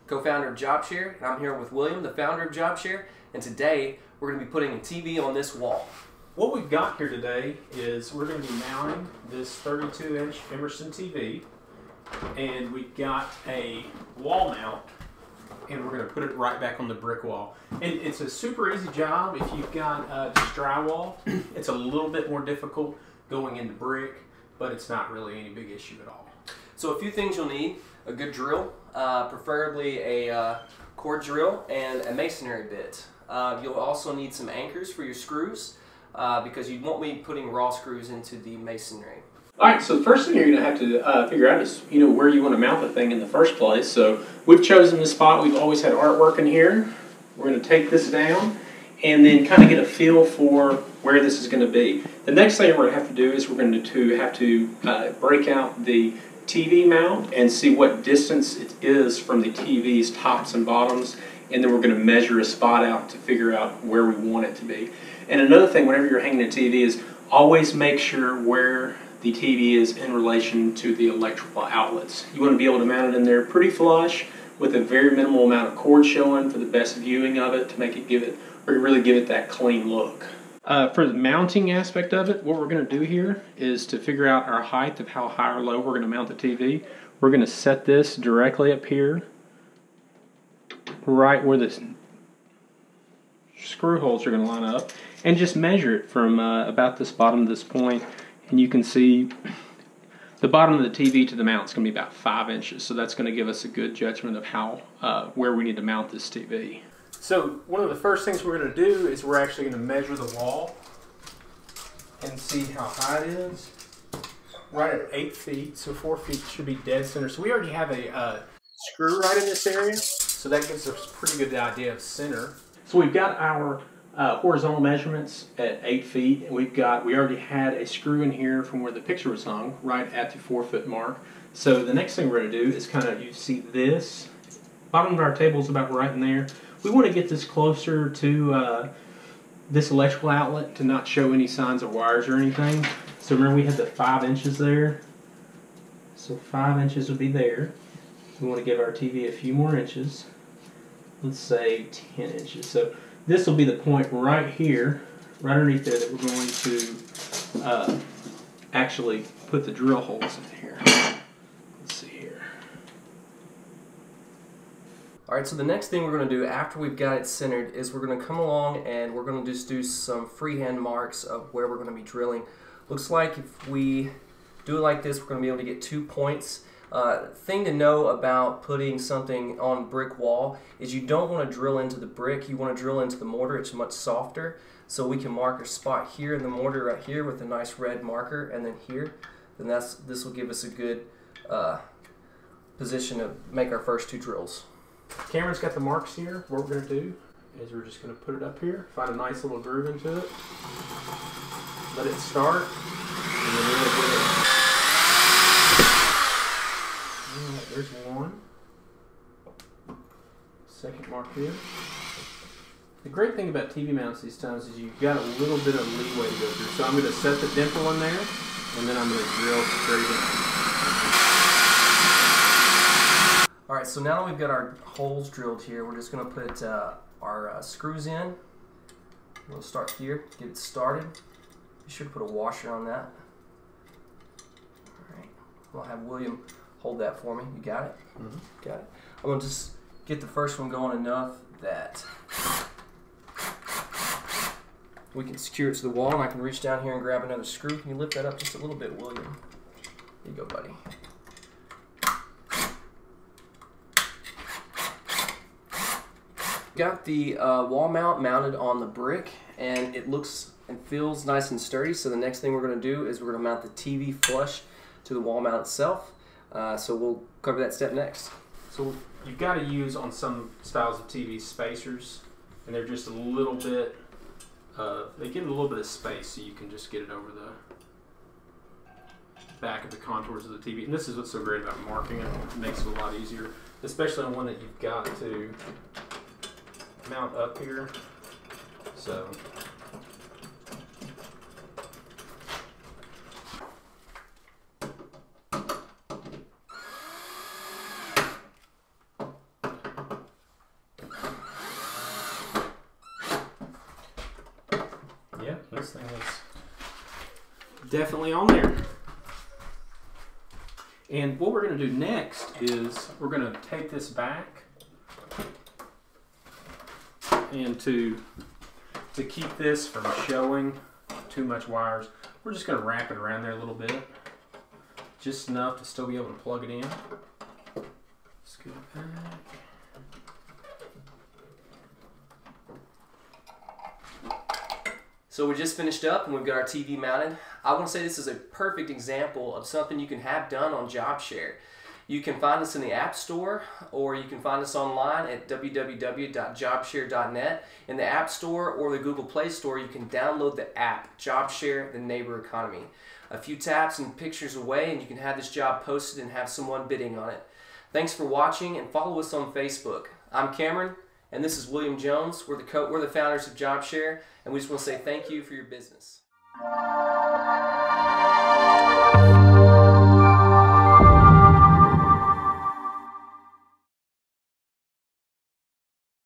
co-founder of JobShare, and I'm here with William, the founder of JobShare, and today we're going to be putting a TV on this wall. What we've got here today is we're going to be mounting this 32-inch Emerson TV, and we've got a wall mount, and we're going to put it right back on the brick wall. And it's a super easy job if you've got just drywall. It's a little bit more difficult going into brick, but it's not really any big issue at all. So a few things you'll need: a good drill, preferably a core drill, and a masonry bit. You'll also need some anchors for your screws because you won't be putting raw screws into the masonry. All right, so the first thing you're going to have to figure out is, where you want to mount the thing in the first place. So we've chosen this spot. We've always had artwork in here. We're going to take this down and then kind of get a feel for where this is going to be. The next thing we're going to have to do is we're going to have to break out the TV mount and see what distance it is from the TV's tops and bottoms, and then we're going to measure a spot out to figure out where we want it to be. And another thing, whenever you're hanging a TV, is always make sure where the TV is in relation to the electrical outlets. You want to be able to mount it in there pretty flush with a very minimal amount of cord showing for the best viewing of it, to make it really give it that clean look. For the mounting aspect of it, what we're going to do here is to figure out our height of how high or low we're going to mount the TV. We're going to set this directly up here, right where the screw holes are going to line up, and just measure it from about this bottom to this point. And you can see the bottom of the TV to the mount is going to be about 5 inches, so that's going to give us a good judgment of how where we need to mount this TV. So one of the first things we're going to do is we're actually going to measure the wall and see how high it is. Right at 8 feet, so 4 feet should be dead center. So we already have a screw right in this area, so that gives us a pretty good idea of center. So we've got our horizontal measurements at 8 feet, and we already had a screw in here from where the picture was hung, right at the 4 foot mark. So the next thing we're going to do is you see this, bottom of our table is about right in there. We want to get this closer to this electrical outlet to not show any signs of wires or anything. So remember, we had the 5 inches there. So 5 inches would be there. We want to give our TV a few more inches. Let's say 10 inches. So this will be the point right here, right underneath there, that we're going to actually put the drill holes in here. Let's see here. Alright, so the next thing we're going to do after we've got it centered is we're going to come along and we're going to just do some freehand marks of where we're going to be drilling. Looks like if we do it like this, we're going to be able to get 2 points. Thing to know about putting something on brick wall is you don't want to drill into the brick, you want to drill into the mortar. It's much softer. So we can mark a spot here in the mortar right here with a nice red marker, and then here. Then this will give us a good position to make our first 2 drills. Cameron's got the marks here. What we're going to do is we're just going to put it up here, find a nice little groove into it, let it start, and then we'll get it. Alright, there's one. Second mark here. The great thing about TV mounts these times is you've got a little bit of leeway to go through. So I'm going to set the dimple in there, and then I'm going to drill straight in. Alright, so now that we've got our holes drilled here, we're just going to put our screws in. We'll start here, get it started. Be sure to put a washer on that. Alright, I'll have William hold that for me. You got it? Mm-hmm. Got it. I'm going to just get the first one going enough that we can secure it to the wall, and I can reach down here and grab another screw. Can you lift that up just a little bit, William? There you go, buddy. Got the wall mount mounted on the brick, and it looks and feels nice and sturdy. So the next thing we're going to do is we're going to mount the TV flush to the wall mount itself. So we'll cover that step next. So you've got to use, on some styles of TV, spacers, and they're just a little bit, they give it a little bit of space so you can just get it over the back of the contours of the TV. And this is what's so great about marking it. It makes it a lot easier, especially on one that you've got to mount up here. So this thing is definitely on there. And what we're going to do next is we're going to take this back, and to keep this from showing too much wires, we're just going to wrap it around there a little bit, just enough to still be able to plug it in. Scoot it back. So we just finished up and we've got our TV mounted. I want to say this is a perfect example of something you can have done on JobShare. You can find us in the App Store, or you can find us online at www.jobshare.net. In the App Store or the Google Play Store, you can download the app, JobShare, the Neighbor Economy. A few taps and pictures away and you can have this job posted and have someone bidding on it. Thanks for watching, and follow us on Facebook. I'm Cameron, and this is William Jones. We're the founders of JobShare, and we just want to say thank you for your business.